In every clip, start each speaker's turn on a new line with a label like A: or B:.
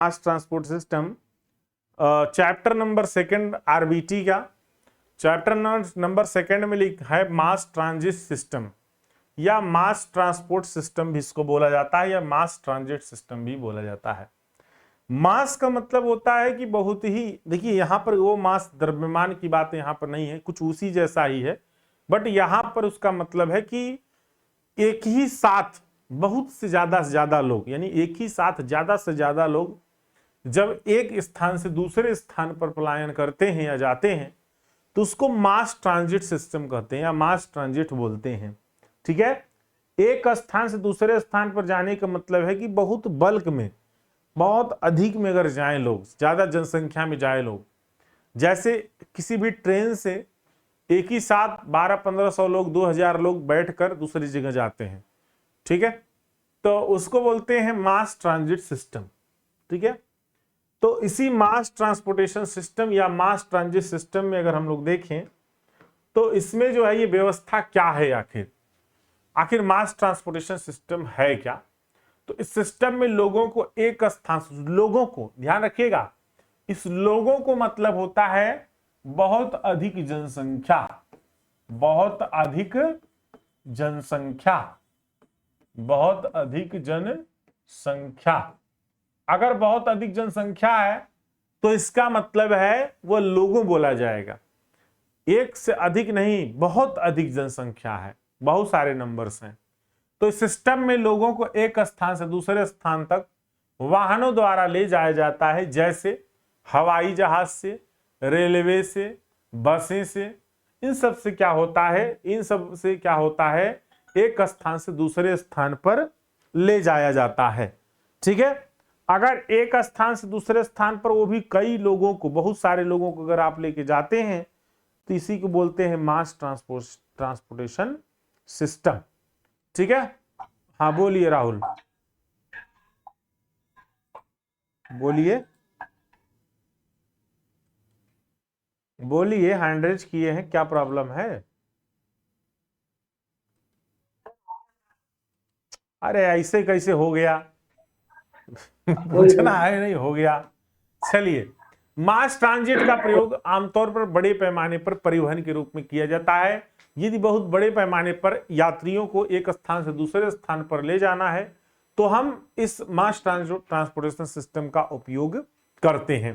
A: Mass transport system, chapter number 2 RBT का chapter number 2 में लिखा है मास ट्रांजिट सिस्टम या मास ट्रांसपोर्ट सिस्टम भी इसको बोला जाता है या मास ट्रांजिट सिस्टम भी बोला जाता है। मास का मतलब होता है कि बहुत ही, देखिए यहां पर वो मास द्रव्यमान की बात यहां पर नहीं है, कुछ उसी जैसा ही है, बट यहां पर उसका मतलब है कि एक ही साथ बहुत से ज्यादा लोग, यानी एक ही साथ ज्यादा से ज्यादा लोग जब एक स्थान से दूसरे स्थान पर पलायन करते हैं या जाते हैं तो उसको मास ट्रांजिट सिस्टम कहते हैं या मास ट्रांजिट बोलते हैं। ठीक है, एक स्थान से दूसरे स्थान पर जाने का मतलब है कि बहुत बल्क में, बहुत अधिक में अगर जाए लोग, ज्यादा जनसंख्या में जाए लोग, जैसे किसी भी ट्रेन से एक ही साथ 1200-1500 लोग, 2000 लोग बैठकर दूसरी जगह जाते हैं। ठीक है, तो उसको बोलते हैं मास ट्रांजिट सिस्टम। ठीक है, तो इसी मास ट्रांसपोर्टेशन सिस्टम या मास ट्रांजिट सिस्टम में अगर हम लोग देखें तो इसमें जो है ये व्यवस्था क्या है, आखिर मास ट्रांसपोर्टेशन सिस्टम है क्या। तो इस सिस्टम में लोगों को एक स्थान से, लोगों को ध्यान रखिएगा, इस लोगों को मतलब होता है बहुत अधिक जनसंख्या, बहुत अधिक जनसंख्या, बहुत अधिक जनसंख्या। अगर बहुत अधिक जनसंख्या है तो इसका मतलब है वो लोगों बोला जाएगा, एक से अधिक नहीं, बहुत अधिक जनसंख्या है, बहुत सारे नंबर्स हैं। तो इस सिस्टम में लोगों को एक स्थान से दूसरे स्थान तक वाहनों द्वारा ले जाया जाता है, जैसे हवाई जहाज से, रेलवे से, बसें से। इन सब से क्या होता है, इन सब से क्या होता है, एक स्थान से दूसरे स्थान पर ले जाया जाता है। ठीक है, अगर एक स्थान से दूसरे स्थान पर वो भी कई लोगों को, बहुत सारे लोगों को अगर आप लेके जाते हैं तो इसी को बोलते हैं मास ट्रांसपोर्टेशन सिस्टम। ठीक है, हाँ बोलिए राहुल, बोलिए बोलिए, हैंड रेज किए हैं, क्या प्रॉब्लम है? अरे ऐसे कैसे हो गया पूछना है, नहीं हो गया। चलिए, मास ट्रांजिट का प्रयोग आमतौर पर बड़े पैमाने पर परिवहन के रूप में किया जाता है। यदि बहुत बड़े पैमाने पर यात्रियों को एक स्थान से दूसरे स्थान पर ले जाना है तो हम इस मास ट्रांसपोर्टेशन सिस्टम का उपयोग करते हैं।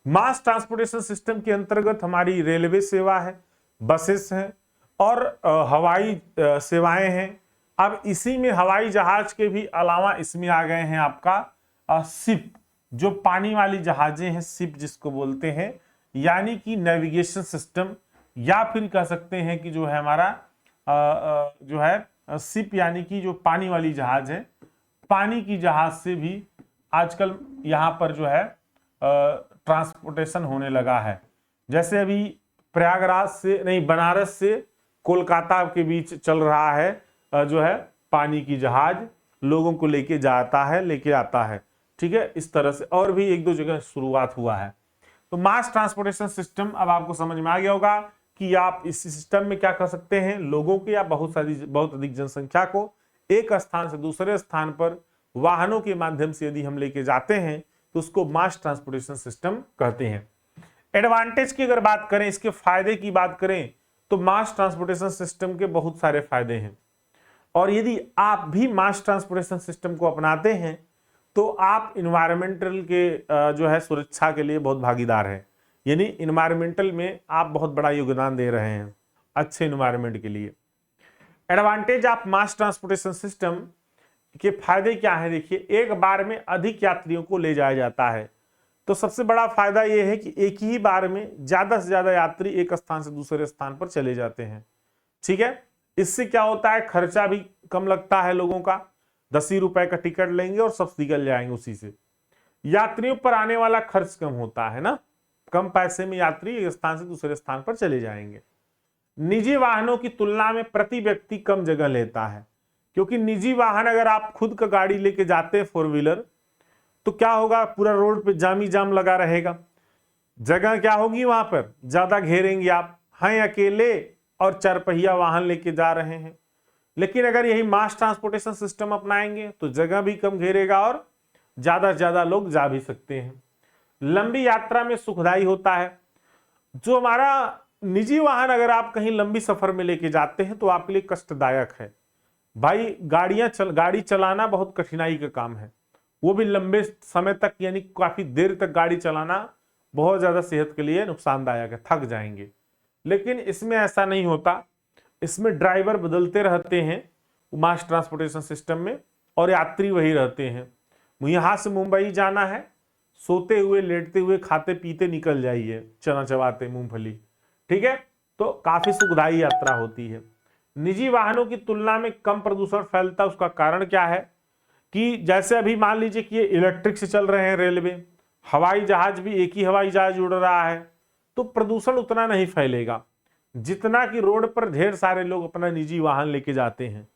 A: मास ट्रांसपोर्टेशन सिस्टम के अंतर्गत हमारी रेलवे सेवा है, बसेस हैं और हवाई सेवाएं हैं। अब इसी में हवाई जहाज के भी अलावा इसमें आ गए हैं आपका शिप, जो पानी वाली जहाजें हैं, शिप जिसको बोलते हैं, यानी कि नेविगेशन सिस्टम, या फिर कह सकते हैं कि जो है हमारा जो है शिप, यानी कि जो पानी वाली जहाज है, पानी की जहाज से भी आजकल यहाँ पर जो है ट्रांसपोर्टेशन होने लगा है। जैसे अभी प्रयागराज से नहीं, बनारस से कोलकाता के बीच चल रहा है जो है पानी की जहाज, लोगों को लेके जाता है, लेके आता है। ठीक है, इस तरह से और भी एक दो जगह शुरुआत हुआ है। तो मास ट्रांसपोर्टेशन सिस्टम अब आपको समझ में आ गया होगा कि आप इस सिस्टम में क्या कर सकते हैं, लोगों की या बहुत अधिक जनसंख्या को एक स्थान से दूसरे स्थान पर वाहनों के माध्यम से यदि हम लेके जाते हैं तो उसको मास ट्रांसपोर्टेशन सिस्टम कहते हैं। एडवांटेज की अगर बात करें, इसके फायदे की बात करें, तो मास ट्रांसपोर्टेशन सिस्टम के बहुत सारे फायदे हैं। और यदि आप भी मास ट्रांसपोर्टेशन सिस्टम को अपनाते हैं तो आप इन्वायरमेंटल के जो है सुरक्षा के लिए बहुत भागीदार हैं, यानी इन्वायरमेंटल में आप बहुत बड़ा योगदान दे रहे हैं अच्छे इन्वायरमेंट के लिए। Advantage of mass transportation system के फायदे क्या है, देखिए, एक बार में अधिक यात्रियों को ले जाया जाता है। तो सबसे बड़ा फायदा यह है कि एक ही बार में ज्यादा से ज्यादा यात्री एक स्थान से दूसरे स्थान पर चले जाते हैं। ठीक है, इससे क्या होता है, खर्चा भी कम लगता है लोगों का, 10 ही रुपए का टिकट लेंगे और सब निकल जाएंगे उसी से। यात्रियों पर आने वाला खर्च कम होता है ना, कम पैसे में यात्री एक स्थान से दूसरे स्थान पर चले जाएंगे। निजी वाहनों की तुलना में प्रति व्यक्ति कम जगह लेता है, क्योंकि निजी वाहन अगर आप खुद का गाड़ी लेके जाते हैं, 4 व्हीलर, तो क्या होगा, पूरा रोड पे जाम ही जाम लगा रहेगा, जगह क्या होगी वहां पर, ज्यादा घेरेंगे आप, हैं अकेले और 4 पहिया वाहन लेके जा रहे हैं। लेकिन अगर यही मास ट्रांसपोर्टेशन सिस्टम अपनाएंगे तो जगह भी कम घेरेगा और ज्यादा से ज्यादा लोग जा भी सकते हैं। लंबी यात्रा में सुखदाई होता है। जो हमारा निजी वाहन अगर आप कहीं लंबी सफर में लेके जाते हैं तो आपके लिए कष्टदायक है भाई। गाड़ी चलाना बहुत कठिनाई का काम है, वो भी लंबे समय तक, यानी काफी देर तक गाड़ी चलाना बहुत ज्यादा सेहत के लिए नुकसानदायक है, थक जाएंगे। लेकिन इसमें ऐसा नहीं होता, इसमें ड्राइवर बदलते रहते हैं मास ट्रांसपोर्टेशन सिस्टम में, और यात्री वही रहते हैं। यहां से मुंबई जाना है, सोते हुए लेटते हुए खाते पीते निकल जाइए, चना चबाते मूंगफली, ठीक है। तो काफी सुखदायी यात्रा होती है। निजी वाहनों की तुलना में कम प्रदूषण फैलता है। उसका कारण क्या है कि जैसे अभी मान लीजिए कि ये इलेक्ट्रिक से चल रहे हैं रेलवे, हवाई जहाज भी एक ही हवाई जहाज उड़ रहा है, तो प्रदूषण उतना नहीं फैलेगा जितना कि रोड पर ढेर सारे लोग अपना निजी वाहन लेके जाते हैं।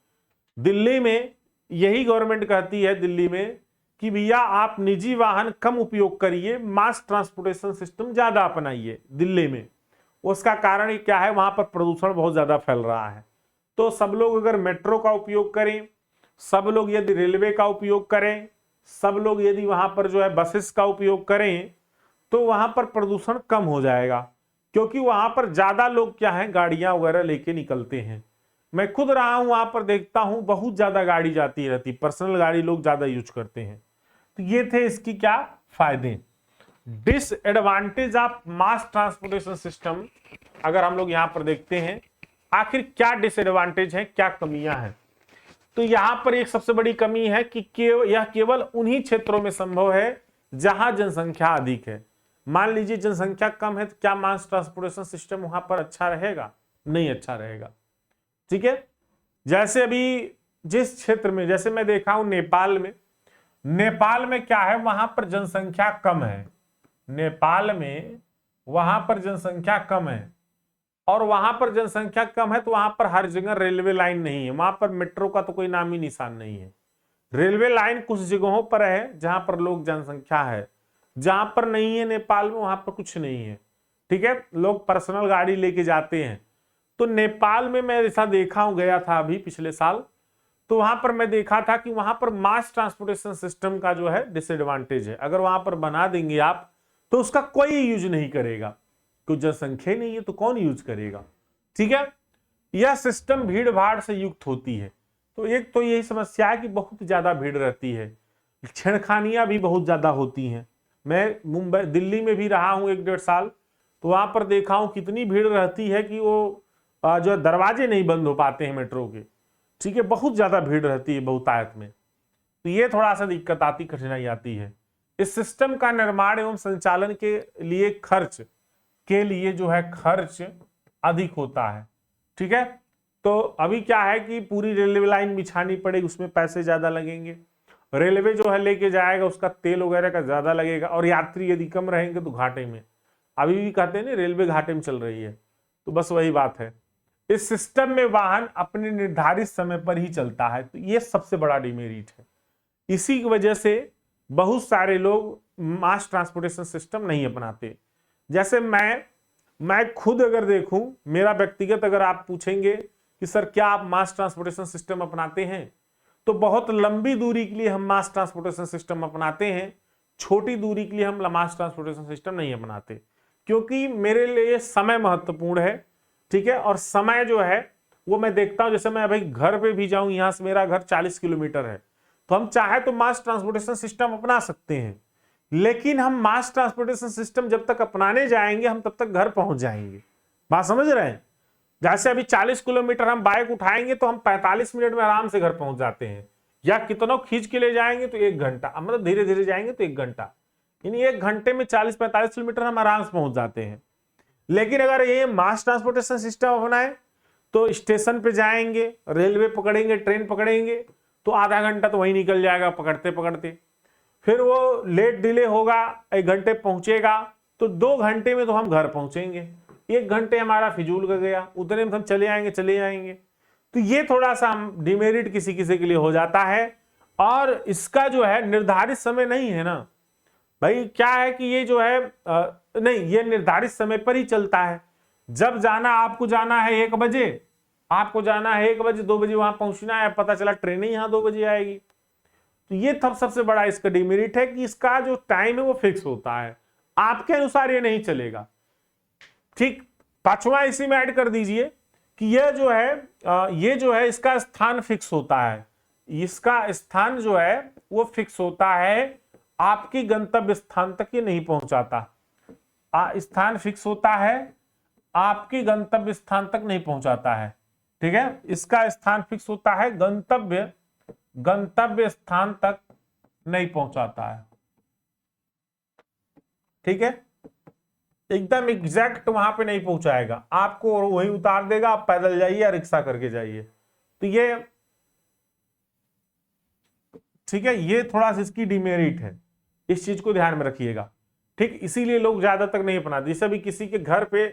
A: दिल्ली में यही गवर्नमेंट कहती है, दिल्ली में, कि भैया आप निजी वाहन कम उपयोग करिए, मास ट्रांसपोर्टेशन सिस्टम ज्यादा अपनाइए दिल्ली में। उसका कारण क्या है, वहां पर प्रदूषण बहुत ज्यादा फैल रहा है। तो सब लोग अगर मेट्रो का उपयोग करें, सब लोग यदि रेलवे का उपयोग करें, सब लोग यदि वहां पर जो है बसेस का उपयोग करें, तो वहां पर प्रदूषण कम हो जाएगा। क्योंकि वहां पर ज्यादा लोग क्या है, गाड़ियां वगैरह लेके निकलते हैं। मैं खुद रहा हूं वहां पर, देखता हूं बहुत ज्यादा गाड़ी जाती रहती, पर्सनल गाड़ी लोग ज्यादा यूज करते हैं। तो ये थे इसकी क्या फायदे। Disadvantage of mass transportation system अगर हम लोग यहां पर देखते हैं, आखिर क्या डिसएडवांटेज है, क्या कमियां हैं। तो यहां पर एक सबसे बड़ी कमी है कि यह केवल उन्हीं क्षेत्रों में संभव है जहां जनसंख्या अधिक है। मान लीजिए जनसंख्या कम है, तो क्या मास ट्रांसपोर्टेशन सिस्टम वहां पर अच्छा रहेगा? नहीं अच्छा रहेगा, ठीक है। जैसे अभी जिस क्षेत्र में, जैसे मैं देखा हूं नेपाल में क्या है, वहां पर जनसंख्या कम है। नेपाल में वहां पर जनसंख्या कम है, और वहां पर जनसंख्या कम है तो वहां पर हर जगह रेलवे लाइन नहीं है, वहां पर मेट्रो का तो कोई नाम ही निशान नहीं है। रेलवे लाइन कुछ जगहों पर है जहां पर लोग जनसंख्या है, जहां पर नहीं है नेपाल में वहां पर कुछ नहीं है, ठीक है। लोग पर्सनल गाड़ी लेके जाते हैं। तो नेपाल में मैं ऐसा देखा हूं, गया था अभी पिछले साल, तो वहां पर मैं देखा था कि वहां पर मास ट्रांसपोर्टेशन सिस्टम का जो है डिसएडवांटेज है। अगर वहां पर बना देंगे आप तो उसका कोई यूज नहीं करेगा, क्योंकि जनसंख्या नहीं है तो कौन यूज करेगा, ठीक है। यह सिस्टम भीड़ भाड़ से युक्त होती है। तो एक तो यही समस्या है कि बहुत ज्यादा भीड़ रहती है, छेड़खानियां भी बहुत ज्यादा होती हैं। मैं दिल्ली में भी रहा हूं 1-1.5 साल, तो वहां पर देखा हूं कितनी भीड़ रहती है कि वो जो दरवाजे नहीं बंद हो पाते हैं मेट्रो के, ठीक है। बहुत ज्यादा भीड़ रहती है बहुतायत में, तो ये थोड़ा सा दिक्कत आती, कठिनाई आती है। इस सिस्टम का निर्माण एवं संचालन के लिए खर्च अधिक होता है, ठीक है। तो अभी क्या है कि पूरी रेलवे लाइन बिछानी पड़ेगी, उसमें पैसे ज्यादा लगेंगे। रेलवे जो है लेके जाएगा, उसका तेल वगैरह का ज्यादा लगेगा, और यात्री यदि कम रहेंगे तो घाटे में। अभी भी कहते हैं ना रेलवे घाटे में चल रही है, तो बस वही बात है। इस सिस्टम में वाहन अपने निर्धारित समय पर ही चलता है, तो ये सबसे बड़ा डिमेरिट है। इसी की वजह से बहुत सारे लोग मास ट्रांसपोर्टेशन सिस्टम नहीं अपनाते। जैसे मैं खुद अगर देखूं, मेरा व्यक्तिगत अगर आप पूछेंगे कि सर क्या आप मास ट्रांसपोर्टेशन सिस्टम अपनाते हैं, तो बहुत लंबी दूरी के लिए हम मास ट्रांसपोर्टेशन सिस्टम अपनाते हैं, छोटी दूरी के लिए हम मास ट्रांसपोर्टेशन सिस्टम नहीं अपनाते। क्योंकि मेरे लिए समय महत्वपूर्ण है, ठीक है। और समय जो है वो मैं देखता हूं, जैसे मैं अभी घर पे भी जाऊं, यहां से मेरा घर 40 किलोमीटर है, तो हम चाहे तो मास ट्रांसपोर्टेशन सिस्टम अपना सकते हैं, लेकिन हम मास ट्रांसपोर्टेशन सिस्टम जब तक अपनाने जाएंगे हम तब तक घर पहुंच जाएंगे। बात समझ रहे हैं? जैसे अभी 40 किलोमीटर हम बाइक उठाएंगे तो हम 45 मिनट में आराम से घर पहुंच जाते हैं, या कितना खींच के ले जाएंगे तो 1 घंटा, मतलब धीरे धीरे जाएंगे तो 1 घंटा, यानी 1 घंटे में 40-45 किलोमीटर हम आराम से पहुंच जाते हैं। लेकिन अगर ये मास ट्रांसपोर्टेशन सिस्टम अपनाए तो स्टेशन पे जाएंगे, रेलवे पकड़ेंगे, ट्रेन पकड़ेंगे, तो आधा घंटा तो वहीं निकल जाएगा पकड़ते पकड़ते। फिर वो लेट डिले होगा, 1 घंटे पहुंचेगा, तो 2 घंटे में तो हम घर पहुंचेंगे। 1 घंटे हमारा फिजूल का गया, उतने में हम चले आएंगे। तो ये थोड़ा सा डिमेरिट किसी किसी के लिए हो जाता है। और इसका जो है निर्धारित समय नहीं है ना भाई, क्या है कि ये जो है नहीं, ये निर्धारित समय पर ही चलता है। जब जाना, आपको जाना है 1 बजे, आपको जाना है 1 बजे, 2 बजे वहां पहुंचना है, पता चला ट्रेन ही यहां 2 बजे आएगी, तो ये तब सबसे बड़ा इसका डिमेरिट है कि इसका जो टाइम है वो फिक्स होता है, आपके अनुसार ये नहीं चलेगा। ठीक, पांचवा इसी में ऐड कर दीजिए कि ये जो है इसका स्थान फिक्स होता है, इसका स्थान जो है वो फिक्स होता है, आपकी गंतव्य स्थान तक ये नहीं पहुंचाता। स्थान फिक्स होता है, आपकी गंतव्य स्थान तक नहीं पहुंचाता है। ठीक है, इसका स्थान फिक्स होता है, गंतव्य स्थान तक नहीं पहुंचाता है। ठीक है, एकदम एग्जैक्ट वहां पे नहीं पहुंचाएगा, आपको वही उतार देगा, आप पैदल जाइए या रिक्शा करके जाइए। तो ये ठीक है, ये थोड़ा सा इसकी डिमेरिट है, इस चीज को ध्यान में रखिएगा। ठीक, इसीलिए लोग ज्यादा तक नहीं अपनाते। जैसे भी किसी के घर पे,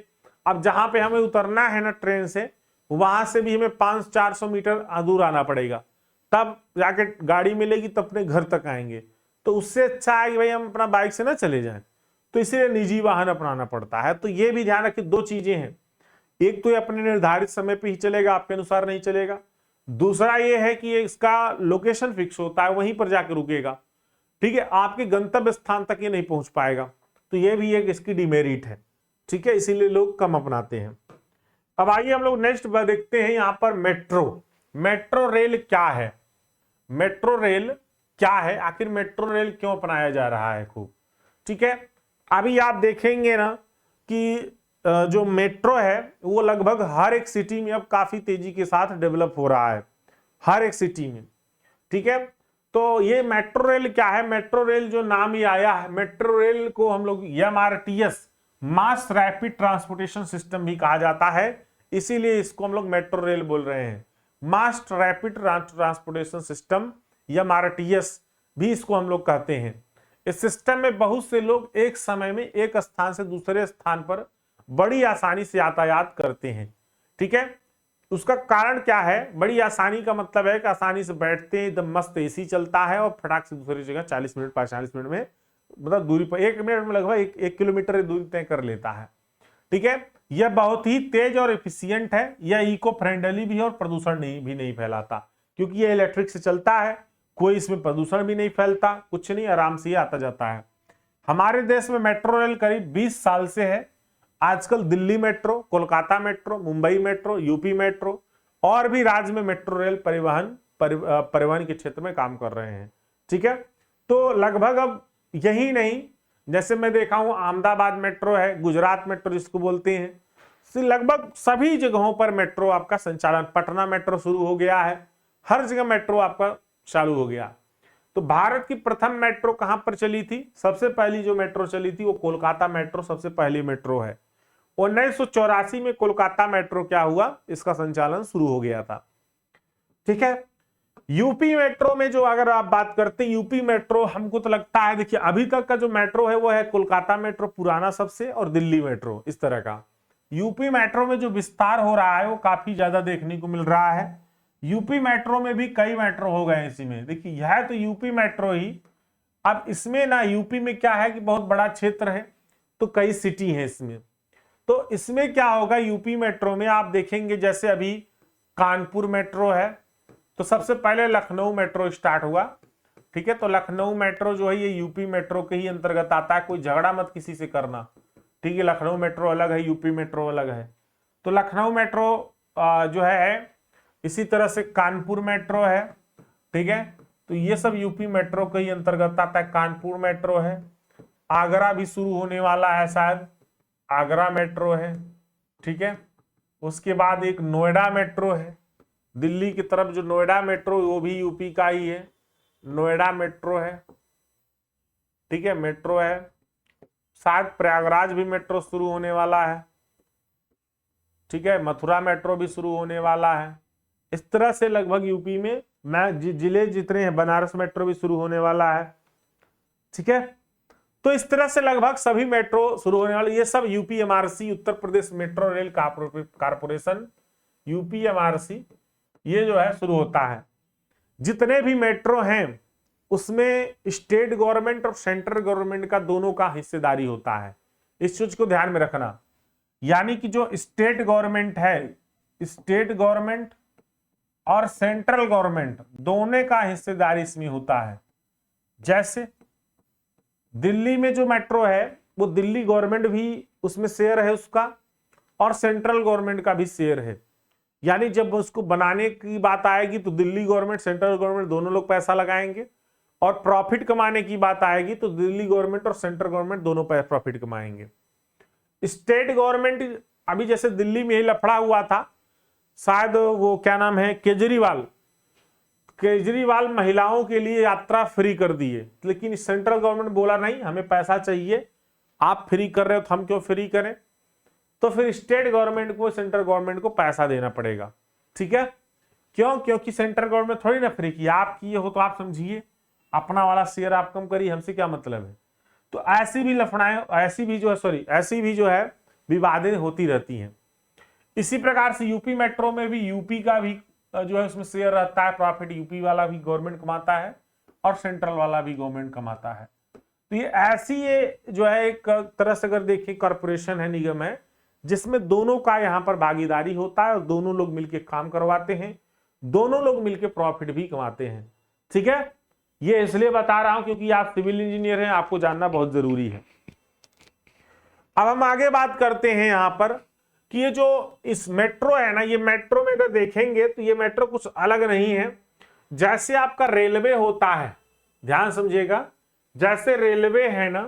A: अब जहां पे हमें उतरना है ना ट्रेन से, वहां से भी हमें 500-400 मीटर दूर आना पड़ेगा, तब जाके गाड़ी मिलेगी, तब अपने घर तक आएंगे। तो उससे अच्छा है कि भाई हम अपना बाइक से ना चले जाएं, तो इसीलिए निजी वाहन अपनाना पड़ता है। तो ये भी ध्यान रखिए, दो चीजें हैं, एक तो ये अपने निर्धारित समय पे ही चलेगा, आपके अनुसार नहीं चलेगा। दूसरा ये है कि इसका लोकेशन फिक्स होता है, वहीं पर जाकर रुकेगा। ठीक है, आपके गंतव्य स्थान तक ये नहीं पहुंच पाएगा। तो ये भी एक इसकी डिमेरिट है। ठीक है, इसीलिए लोग कम अपनाते हैं। अब आइए हम लोग नेक्स्ट देखते हैं यहां पर मेट्रो रेल क्या है। मेट्रो रेल क्या है, आखिर मेट्रो रेल क्यों अपनाया जा रहा है खूब। ठीक है, अभी आप देखेंगे ना कि जो मेट्रो है वो लगभग हर एक सिटी में अब काफी तेजी के साथ डेवलप हो रहा है, हर एक सिटी में। ठीक है, तो ये मेट्रो रेल क्या है, मेट्रो रेल जो नाम ही आया है, मेट्रो रेल को हम लोग MRTS, mass rapid transportation system भी कहा जाता है, इसीलिए इसको हम लोग मेट्रो रेल बोल रहे हैं। Mass rapid transportation system MRTS भी इसको हम लोग कहते हैं। इस सिस्टम में बहुत से लोग एक समय में एक स्थान से दूसरे स्थान पर बड़ी आसानी से यातायात करते हैं। ठीक है, उसका कारण क्या है, बड़ी आसानी का मतलब है कि आसानी से बैठते हैं, एकदम मस्त AC चलता है और फटाक से दूसरी जगह 40 मिनट 45 मिनट में, मतलब दूरी पर 1 मिनट में लगभग 1 किलोमीटर दूरी तय कर लेता है। ठीक है, यह बहुत ही तेज और एफिशिएंट है, यह इको फ्रेंडली भी है और प्रदूषण भी नहीं फैलाता, क्योंकि यह इलेक्ट्रिक से चलता है, कोई इसमें प्रदूषण भी नहीं फैलता, कुछ नहीं, आराम से आता जाता है। हमारे देश में मेट्रो रेल करीब 20 साल से है। आजकल Delhi metro, Kolkata metro, Mumbai metro, UP metro और भी राज्य में मेट्रो रेल परिवहन के क्षेत्र में काम कर रहे हैं। ठीक है, तो लगभग अब यही नहीं, जैसे मैं देखा हूं अहमदाबाद मेट्रो है, गुजरात मेट्रो जिसको बोलते हैं, लगभग सभी जगहों पर मेट्रो आपका संचालन, पटना मेट्रो शुरू हो गया है, हर जगह मेट्रो आपका चालू हो गया। तो भारत की प्रथम मेट्रो कहां पर चली थी, सबसे पहली जो मेट्रो चली थी वो कोलकाता मेट्रो सबसे पहली मेट्रो है। 1984 में कोलकाता मेट्रो क्या हुआ, इसका संचालन शुरू हो गया था। ठीक है, यूपी मेट्रो में जो अगर आप बात करते हैं, यूपी मेट्रो हमको तो लगता है, देखिए अभी तक का जो मेट्रो है वो है कोलकाता मेट्रो पुराना सबसे, और दिल्ली मेट्रो, इस तरह का। यूपी मेट्रो में जो विस्तार हो रहा है वो काफी ज्यादा देखने को मिल रहा है। यूपी मेट्रो में भी कई मेट्रो हो गए इसी में, देखिए यह तो यूपी मेट्रो ही। अब इसमें ना यूपी में क्या है कि बहुत बड़ा क्षेत्र है, तो कई सिटी है इसमें। तो इसमें क्या होगा, यूपी मेट्रो में आप देखेंगे जैसे अभी कानपुर मेट्रो है, तो सबसे पहले लखनऊ मेट्रो स्टार्ट हुआ। ठीक है, तो लखनऊ मेट्रो जो है ये यूपी मेट्रो के ही अंतर्गत आता है, कोई झगड़ा मत किसी से करना। ठीक है, लखनऊ मेट्रो अलग है, यूपी मेट्रो अलग है। तो लखनऊ मेट्रो जो है, इसी तरह से कानपुर मेट्रो है। ठीक है, तो ये सब यूपी मेट्रो के ही अंतर्गत आता है। कानपुर मेट्रो है, आगरा भी शुरू होने वाला है शायद, आगरा मेट्रो है। ठीक है, उसके बाद एक नोएडा मेट्रो है, दिल्ली की तरफ जो नोएडा मेट्रो वो भी यूपी का ही है, नोएडा मेट्रो है। ठीक है, मेट्रो है, शायद प्रयागराज भी मेट्रो शुरू होने वाला है। ठीक है, मथुरा मेट्रो भी शुरू होने वाला है। इस तरह से लगभग यूपी में जिले जितने हैं, बनारस मेट्रो भी शुरू होने वाला है। ठीक है, तो इस तरह से लगभग सभी मेट्रो शुरू होने वाले, ये सब UPMRC, Uttar Pradesh metro rail corporation, UPMRC, ये जो है शुरू होता है। जितने भी मेट्रो हैं उसमें स्टेट गवर्नमेंट और सेंट्रल गवर्नमेंट का दोनों का हिस्सेदारी होता है, इस चीज को ध्यान में रखना। यानी कि जो स्टेट गवर्नमेंट है, स्टेट गवर्नमेंट और सेंट्रल गवर्नमेंट दोनों का हिस्सेदारी इसमें होता है। जैसे दिल्ली में जो मेट्रो है वो दिल्ली गवर्नमेंट भी उसमें शेयर है उसका, और सेंट्रल गवर्नमेंट का भी शेयर है। यानी जब उसको बनाने की बात आएगी तो दिल्ली गवर्नमेंट सेंट्रल गवर्नमेंट दोनों लोग पैसा लगाएंगे, और प्रॉफिट कमाने की बात आएगी तो दिल्ली गवर्नमेंट और सेंट्रल गवर्नमेंट दोनों प्रॉफिट कमाएंगे। स्टेट गवर्नमेंट, अभी जैसे दिल्ली में ही लफड़ा हुआ था, शायद वो क्या नाम है, केजरीवाल महिलाओं के लिए यात्रा फ्री कर दिए, लेकिन सेंट्रल गवर्नमेंट बोला नहीं, हमें पैसा चाहिए, आप फ्री कर रहे हो तो हम क्यों फ्री करें। तो फिर स्टेट गवर्नमेंट को सेंट्रल गवर्नमेंट को पैसा देना पड़ेगा। ठीक है, क्यों? क्योंकि सेंट्रल गवर्नमेंट थोड़ी ना फ्री किया, आप किए हो तो आप समझिए, अपना वाला शेयर आप कम करिए, हमसे क्या मतलब है। तो ऐसी भी लफड़ाएं, ऐसी भी जो है विवादें होती रहती हैं। इसी प्रकार से यूपी मेट्रो में भी यूपी का भी जो है उसमें शेयर रहता है, प्रॉफिट यूपी वाला भी गवर्नमेंट कमाता है और सेंट्रल वाला भी गवर्नमेंट कमाता है। तो ये ऐसी ये जो है एक तरह से अगर देखिए कॉर्पोरेशन है, निगम है, जिसमें दोनों का यहां पर भागीदारी होता है और दोनों लोग मिलकर काम करवाते हैं, दोनों लोग मिलकर प्रॉफिट भी कमाते हैं। ठीक है, ये इसलिए बता रहा हूं क्योंकि आप सिविल इंजीनियर हैं, आपको जानना बहुत जरूरी है। अब हम आगे बात करते हैं यहां पर कि ये जो इस मेट्रो है ना, ये मेट्रो में अगर देखेंगे तो ये मेट्रो कुछ अलग नहीं है। जैसे आपका रेलवे होता है, ध्यान समझिएगा, जैसे रेलवे है ना,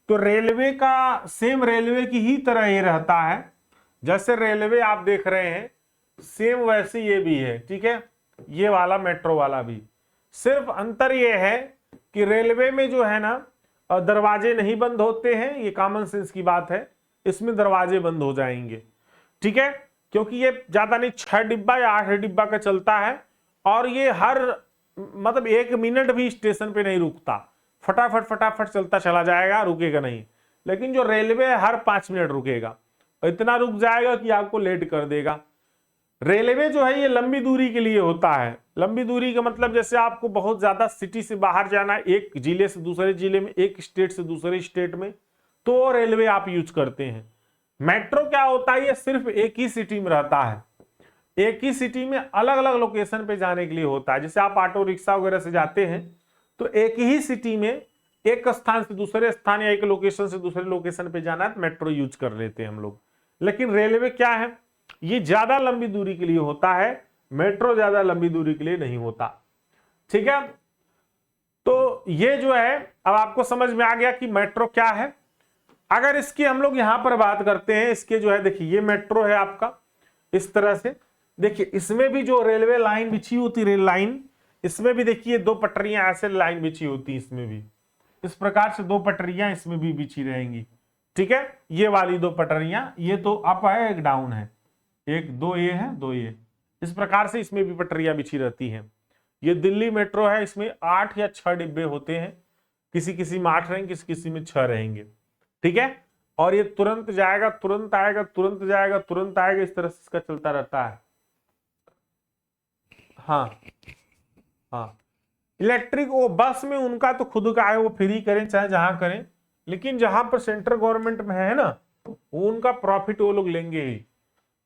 A: तो रेलवे का सेम रेलवे की ही तरह ये रहता है। जैसे रेलवे आप देख रहे हैं सेम वैसे ये भी है। ठीक है, ये वाला मेट्रो वाला भी, सिर्फ अंतर ये है कि रेलवे में जो है ना दरवाजे नहीं बंद होते हैं, ये कॉमन सेंस की बात है, इसमें दरवाजे बंद हो जाएंगे। ठीक है, क्योंकि ये ज्यादा नहीं 6 डिब्बा या 8 डिब्बा का चलता है, और ये हर मतलब 1 मिनट भी स्टेशन पे नहीं रुकता, फटाफट फटाफट चलता चला जाएगा, रुकेगा नहीं। लेकिन जो रेलवे है हर 5 मिनट रुकेगा, इतना रुक जाएगा कि आपको लेट कर देगा। रेलवे जो है ये लंबी दूरी के लिए होता है। लंबी दूरी का मतलब जैसे आपको बहुत ज्यादा सिटी से बाहर जाना, एक जिले से दूसरे जिले में, एक स्टेट से दूसरे स्टेट में, तो रेलवे आप यूज करते हैं। मेट्रो क्या होता है, ये सिर्फ एक ही सिटी में रहता है, एक ही सिटी में अलग अलग लोकेशन पे जाने के लिए होता है। जैसे आप ऑटो रिक्शा वगैरह से जाते हैं तो एक ही सिटी में एक स्थान से दूसरे स्थान या एक लोकेशन से दूसरे लोकेशन पे जाना है तो मेट्रो यूज कर लेते हैं हम लोग। लेकिन रेलवे क्या है, ये ज्यादा लंबी दूरी के लिए होता है, मेट्रो ज्यादा लंबी दूरी के लिए नहीं होता। ठीक है, तो ये जो है अब आपको समझ में आ गया कि मेट्रो क्या है। अगर इसकी हम लोग यहां पर बात करते हैं, इसके जो है देखिए ये मेट्रो है आपका, इस तरह से देखिए, इसमें भी जो रेलवे लाइन बिछी होती, रेल लाइन, इसमें भी देखिए 2 पटरियां ऐसे लाइन बिछी होती, इसमें भी इस प्रकार से 2 पटरियां इसमें भी बिछी रहेंगी। ठीक है, ये वाली 2 पटरियां, ये तो अप है एक डाउन है, एक 2 ये है 2 ये, इस प्रकार से इसमें भी पटरियां बिछी रहती हैं। ये दिल्ली मेट्रो है, इसमें 8 या 6 डिब्बे होते हैं, किसी किसी में 8 रहेंगे, किसी किसी में 6 रहेंगे। ठीक है, और ये तुरंत जाएगा तुरंत आएगा, तुरंत जाएगा तुरंत आएगा, इस तरह से इसका चलता रहता है। हाँ हाँ, इलेक्ट्रिक वो बस में उनका तो खुद का है, वो फ्री करें चाहे जहां करें, लेकिन जहां पर सेंट्रल गवर्नमेंट में है ना, वो उनका प्रॉफिट वो लोग लेंगे ही।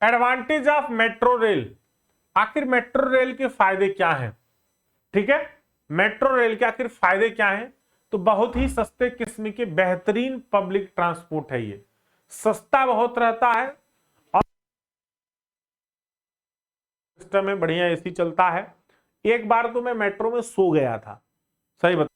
A: एडवांटेज ऑफ मेट्रो रेल, आखिर मेट्रो रेल के फायदे क्या हैं? ठीक है, मेट्रो रेल के आखिर फायदे क्या हैं? तो बहुत ही सस्ते किस्म के बेहतरीन पब्लिक ट्रांसपोर्ट है, ये सस्ता बहुत रहता है, और सिस्टम में बढ़िया एसी चलता है। एक बार तो मैं मेट्रो में सो गया था, सही बता।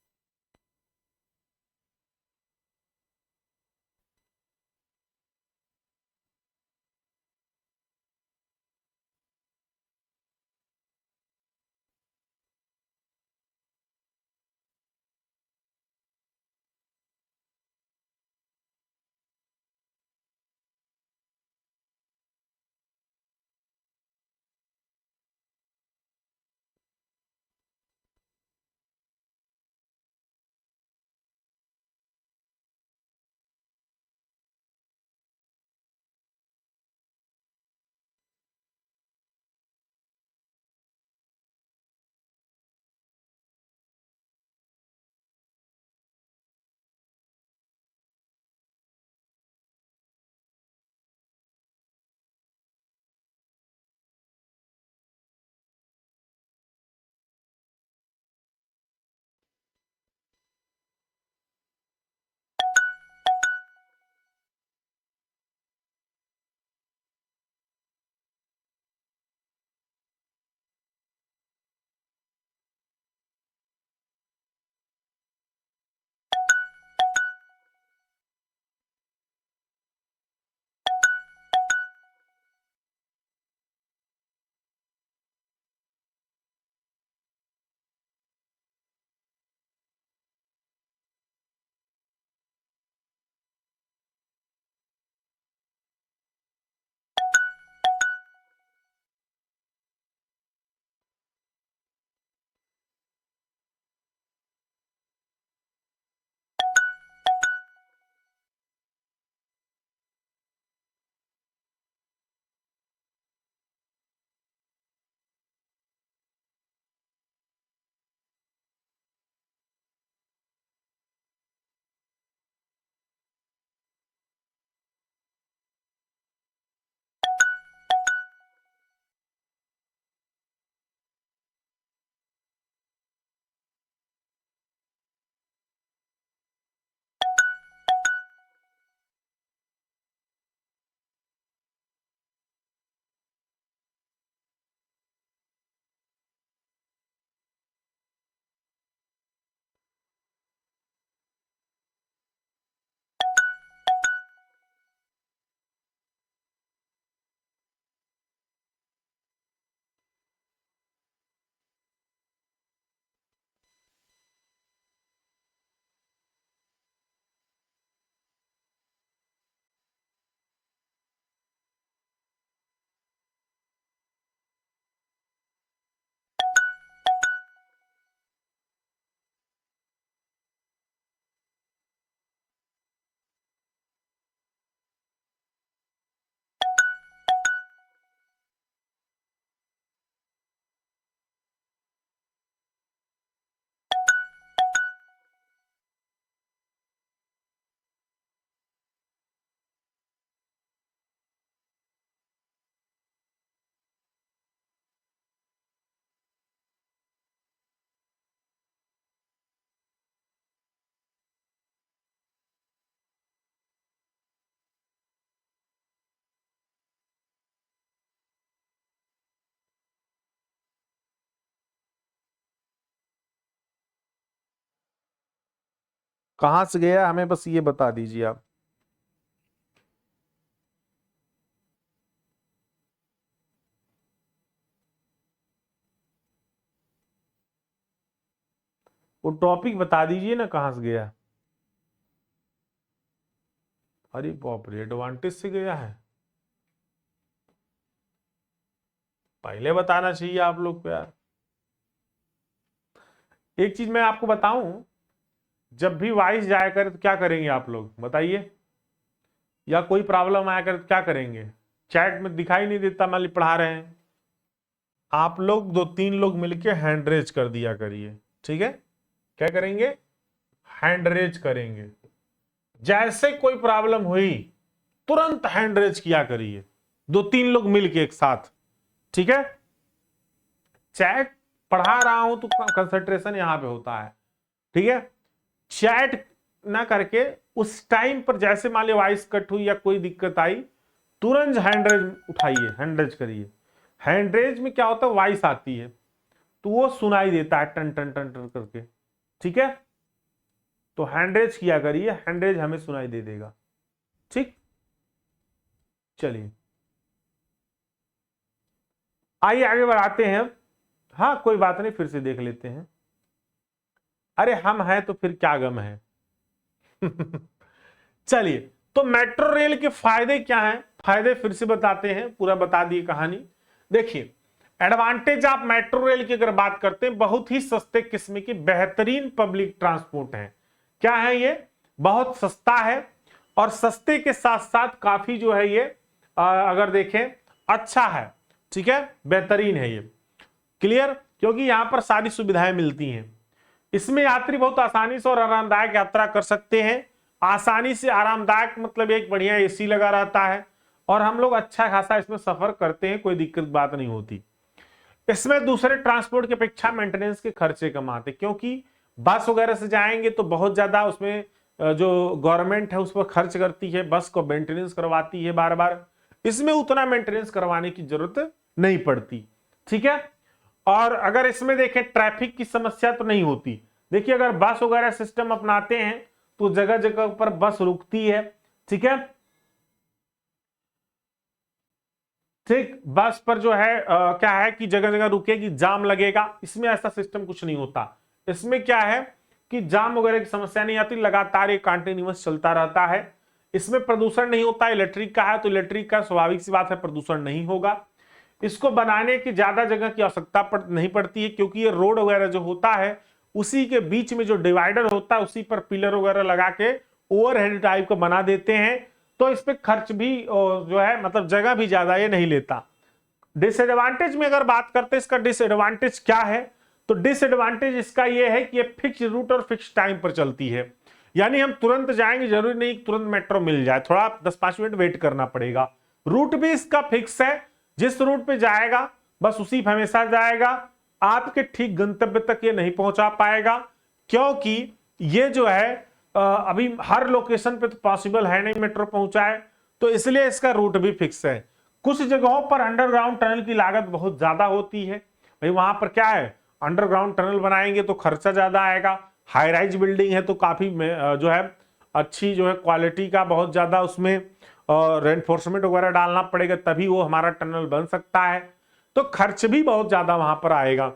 A: कहां से गया हमें बस ये बता दीजिए आप। वो टॉपिक बता दीजिए ना कहां से गया। अरे बाप रे, एडवांटेज से गया है। पहले बताना चाहिए आप लोग को यार। एक चीज मैं आपको बताऊं, जब भी वॉइस जाया करे तो क्या करेंगे आप लोग बताइए, या कोई प्रॉब्लम आया करे तो क्या करेंगे। चैट में दिखाई नहीं देता, मान ली पढ़ा रहे हैं, आप लोग 2-3 लोग मिलके हैंड रेज कर दिया करिए, ठीक है। क्या करेंगे, हैंड रेज करेंगे। जैसे कोई प्रॉब्लम हुई तुरंत हैंड रेज किया करिए, 2-3 लोग मिलके एक साथ, ठीक है। चैट पढ़ा रहा हूं तो कंसंट्रेशन यहां पे होता है, ठीक है। चैट ना करके उस टाइम पर जैसे मान ली वॉइस कट हुई या कोई दिक्कत आई, तुरंत हैंड रेज उठाइए, हैंड रेज करिए। हैंड रेज में क्या होता है, वॉइस आती है तो वो सुनाई देता है टन टन टन टन करके, ठीक है। तो हैंड रेज किया करिए, हैंड रेज हमें सुनाई दे देगा, ठीक। चलिए आइए आगे बढ़ाते हैं। हाँ कोई बात नहीं, फिर से देख लेते हैं। अरे हम हैं तो फिर क्या गम है। चलिए, तो मेट्रो रेल के फायदे क्या हैं, फायदे फिर से बताते हैं, पूरा बता दिए कहानी। देखिए एडवांटेज आप मेट्रो रेल की अगर बात करते हैं, बहुत ही सस्ते किस्म की बेहतरीन पब्लिक ट्रांसपोर्ट है। क्या है ये, बहुत सस्ता है, और सस्ते के साथ साथ काफी जो है ये अगर देखें अच्छा है, ठीक है, बेहतरीन है ये। क्लियर, क्योंकि यहां पर सारी सुविधाएं मिलती हैं। इसमें यात्री बहुत आसानी से और आरामदायक यात्रा कर सकते हैं। आसानी से आरामदायक मतलब एक बढ़िया एसी लगा रहता है, और हम लोग अच्छा खासा इसमें सफर करते हैं, कोई दिक्कत बात नहीं होती। इसमें दूसरे ट्रांसपोर्ट की अपेक्षा मेंटेनेंस के खर्चे कम आते, क्योंकि बस वगैरह से जाएंगे तो बहुत ज्यादा उसमें जो गवर्नमेंट है उस पर खर्च करती है, बस को मेंटेनेंस करवाती है बार बार। इसमें उतना मेंटेनेंस करवाने की जरूरत नहीं पड़ती, ठीक है। और अगर इसमें देखें ट्रैफिक की समस्या तो नहीं होती। देखिए अगर बस वगैरह सिस्टम अपनाते हैं तो जगह जगह पर बस रुकती है, ठीक है। ठीक, बस पर जो है क्या है कि जगह जगह रुकेगी, जाम लगेगा। इसमें ऐसा सिस्टम कुछ नहीं होता। इसमें क्या है कि जाम वगैरह की समस्या नहीं आती, लगातार ये कंटिन्यूअस चलता रहता है। इसमें प्रदूषण नहीं होता, इलेक्ट्रिक का है तो इलेक्ट्रिक का स्वाभाविक सी बात है प्रदूषण नहीं होगा। इसको बनाने की ज्यादा जगह की आवश्यकता नहीं पड़ती है, क्योंकि ये रोड वगैरह जो होता है उसी के बीच में जो डिवाइडर होता है उसी पर पिलर वगैरह लगा के ओवरहेड टाइप का बना देते हैं, तो इस पे खर्च भी जो है मतलब जगह भी ज्यादा ये नहीं लेता। डिसएडवांटेज में अगर बात करते हैं, इसका डिसएडवांटेज क्या है, तो डिसएडवांटेज इसका ये है कि ये फिक्स रूट और फिक्स टाइम पर चलती है। यानी हम तुरंत जाएंगे, जरूरी नहीं तुरंत मेट्रो मिल जाए, थोड़ा 10-5 मिनट वेट करना पड़ेगा। रूट भी इसका फिक्स है, जिस रूट पे जाएगा बस उसी पे हमेशा जाएगा, आपके ठीक गंतव्य तक ये नहीं पहुंचा पाएगा, क्योंकि ये जो है अभी हर लोकेशन पे तो पॉसिबल है नहीं मेट्रो पहुंचाए, तो इसलिए इसका रूट भी फिक्स है। कुछ जगहों पर अंडरग्राउंड टनल की लागत बहुत ज्यादा होती है, भाई वहां पर क्या है अंडरग्राउंड टनल बनाएंगे तो खर्चा ज्यादा आएगा। हाई राइज बिल्डिंग है तो काफी जो है अच्छी जो है क्वालिटी का बहुत ज्यादा उसमें रेनफोर्समेंट वगैरह डालना पड़ेगा, तभी वो हमारा टनल बन सकता है, तो खर्च भी बहुत ज्यादा वहां पर आएगा,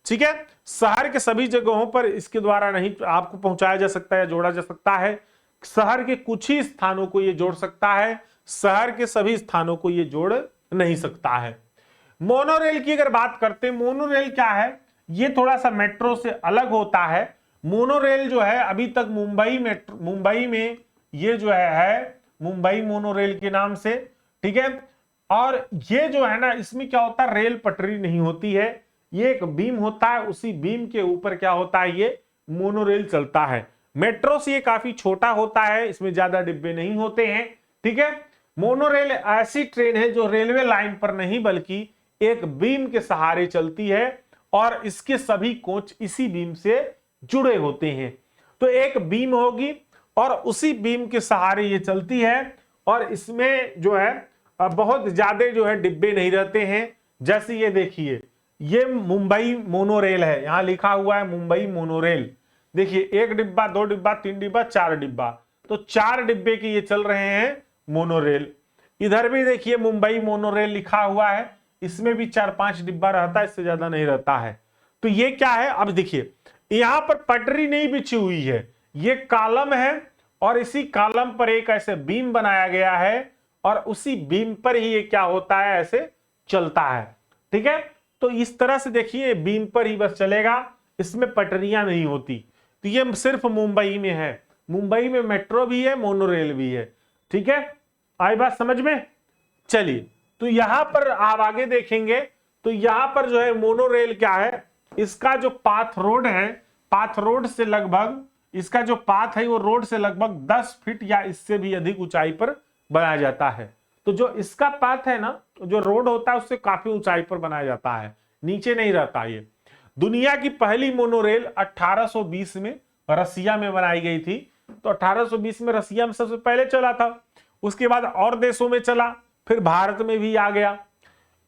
A: ठीक है। शहर के सभी जगहों पर इसके द्वारा नहीं आपको पहुंचाया जा सकता है, जोड़ा जा सकता है। शहर के कुछ ही स्थानों को ये जोड़ सकता है, शहर के सभी स्थानों को ये जोड़ नहीं सकता है। मोनोरेल की अगर बात करते हैं, मोनोरेल क्या है, ये थोड़ा सा मेट्रो से अलग होता है। मोनोरेल जो है अभी तक मुंबई में ये जो है मुंबई मोनोरेल के नाम से, ठीक है। और ये जो है ना इसमें क्या होता है, रेल पटरी नहीं होती है, ये एक बीम होता है, उसी बीम के ऊपर क्या होता है ये मोनोरेल चलता है। मेट्रो से ये काफी छोटा होता है, इसमें ज्यादा डिब्बे नहीं होते हैं, ठीक है। मोनोरेल ऐसी ट्रेन है जो रेलवे लाइन पर नहीं बल्कि एक बीम के सहारे चलती है, और इसके सभी कोच इसी बीम से जुड़े होते हैं। तो एक बीम होगी और उसी बीम के सहारे ये चलती है, और इसमें जो है बहुत ज्यादा जो है डिब्बे नहीं रहते हैं। जैसे ये देखिए, ये मुंबई मोनोरेल है, यहां लिखा हुआ है मुंबई मोनोरेल। देखिए 1 डिब्बा, 2 डिब्बा, 3 डिब्बा, 4 डिब्बा, तो 4 डिब्बे के ये चल रहे हैं मोनोरेल। इधर भी देखिए मुंबई मोनोरेल लिखा हुआ है, इसमें भी 4-5 डिब्बा रहता है, इससे ज्यादा नहीं रहता है। तो ये क्या है, अब देखिए यहां पर पटरी नहीं बिछी हुई है, ये कॉलम है और इसी कॉलम पर एक ऐसे बीम बनाया गया है और उसी बीम पर ही ये क्या होता है, ऐसे चलता है। ठीक है, तो इस तरह से देखिए बीम पर ही बस चलेगा, इसमें पटरियां नहीं होती। तो ये सिर्फ मुंबई में है, मुंबई में मेट्रो भी है, मोनोरेल भी है। ठीक है, आई बात समझ में। चलिए, तो यहां पर आप आगे देखेंगे तो यहां पर जो है मोनोरेल क्या है, इसका जो पाथ रोड है, पाथ रोड से लगभग, इसका जो पाथ है वो रोड से लगभग 10 फीट या इससे भी अधिक ऊंचाई पर बनाया जाता है। तो जो इसका पाथ है ना, जो रोड होता है उससे काफी ऊंचाई पर बनाया जाता है, नीचे नहीं रहता। ये दुनिया की पहली मोनोरेल 1820 में रसिया में बनाई गई थी। तो 1820 में रसिया में सबसे पहले चला था, उसके बाद और देशों में चला, फिर भारत में भी आ गया।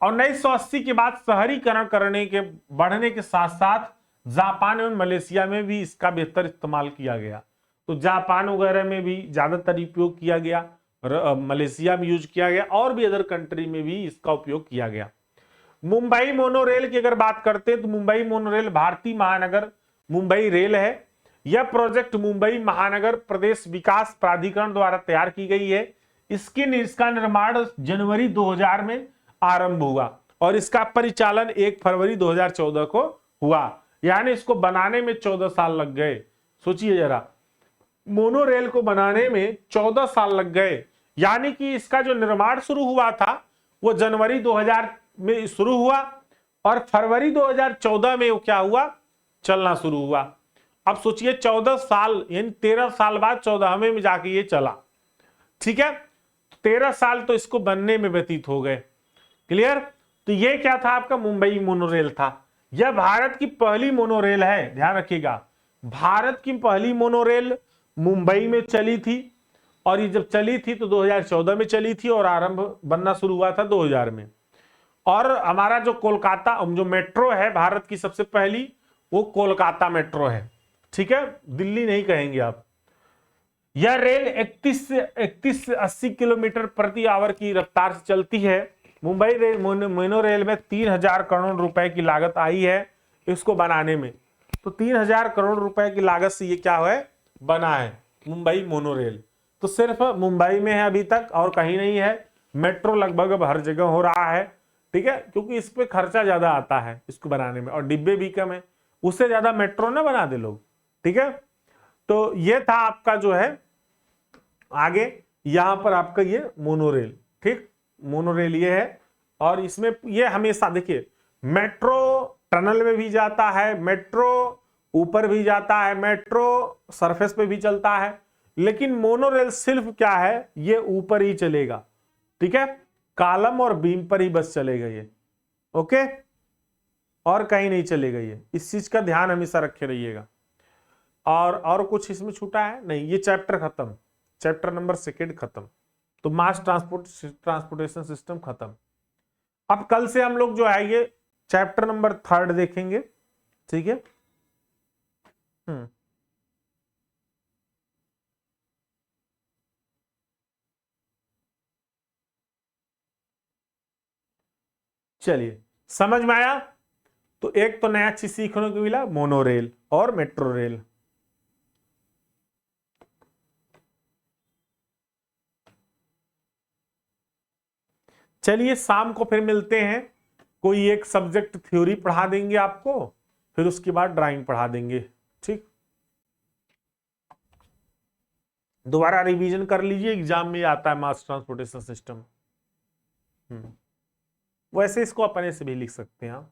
A: 1980 के बाद शहरीकरण करने के बढ़ने के साथ साथ जापान एवं मलेशिया में भी इसका बेहतर इस्तेमाल किया गया। तो जापान वगैरह में भी ज्यादातर उपयोग किया गया, मलेशिया में यूज किया गया, और भी अदर कंट्री में भी इसका उपयोग किया गया। मुंबई मोनोरेल की अगर बात करते हैं तो मुंबई मोनोरेल भारतीय महानगर मुंबई रेल है। यह प्रोजेक्ट मुंबई महानगर प्रदेश विकास प्राधिकरण द्वारा तैयार की गई है। इसका निर्माण जनवरी 2000 में आरंभ हुआ और इसका परिचालन 1 फरवरी 2014 को हुआ, यानी इसको बनाने में 14 साल लग गए। सोचिए जरा, मोनोरेल को बनाने में 14 साल लग गए, यानी कि इसका जो निर्माण शुरू हुआ था वो जनवरी 2000 में शुरू हुआ और फरवरी 2014 में वो क्या हुआ, चलना शुरू हुआ। अब सोचिए 14 साल, यानी 13 साल बाद 14वें में जाके ये चला। ठीक है, 13 साल तो इसको बनने में व्यतीत हो गए। क्लियर। तो ये क्या था, आपका मुंबई मोनोरेल था। यह भारत की पहली मोनोरेल है, ध्यान रखिएगा, भारत की पहली मोनोरेल मुंबई में चली थी और ये जब चली थी तो 2014 में चली थी और आरंभ बनना शुरू हुआ था 2000 में। और हमारा जो कोलकाता जो मेट्रो है भारत की सबसे पहली, वो कोलकाता मेट्रो है। ठीक है, दिल्ली नहीं कहेंगे आप। यह रेल 31 से 80 किलोमीटर प्रति आवर की रफ्तार से चलती है। मुंबई रेल मोनोरेल में 3000 करोड़ रुपए की लागत आई है इसको बनाने में। तो 3000 करोड़ रुपए की लागत से ये क्या है, बना है मुंबई मोनोरेल। तो सिर्फ मुंबई में है अभी तक, और कहीं नहीं है। मेट्रो लगभग अब हर जगह हो रहा है। ठीक है, क्योंकि इस पे खर्चा ज्यादा आता है इसको बनाने में और डिब्बे भी कम है, उससे ज्यादा मेट्रो ना बना दे लोग। ठीक है, तो ये था आपका जो है आगे यहां पर आपका ये मोनोरेल। ठीक, मोनोरेल ये है और इसमें ये हमेशा देखिए मेट्रो टनल में भी जाता है, मेट्रो ऊपर भी जाता है, मेट्रो सरफेस पे भी चलता है, लेकिन मोनोरेल सिर्फ क्या है, ये ऊपर ही चलेगा। ठीक है, कॉलम और बीम पर ही बस चलेगा ये। ओके, और कहीं नहीं चलेगा ये, इस चीज का ध्यान हमेशा रखे रहिएगा। और कुछ इसमें छूटा है नहीं, ये चैप्टर खत्म, चैप्टर नंबर 2 खत्म। तो मास ट्रांसपोर्टेशन सिस्टम खत्म। अब कल से हम लोग जो है ये चैप्टर नंबर 3 देखेंगे। ठीक है, चलिए समझ में आया। तो एक तो नया चीज सीखने को मिला, मोनोरेल और मेट्रो रेल। चलिए शाम को फिर मिलते हैं, कोई एक सब्जेक्ट थ्योरी पढ़ा देंगे आपको, फिर उसके बाद ड्राइंग पढ़ा देंगे। ठीक, दोबारा रिवीजन कर लीजिए, एग्जाम में आता है मास ट्रांसपोर्टेशन सिस्टम। वैसे इसको अपने से भी लिख सकते हैं आप।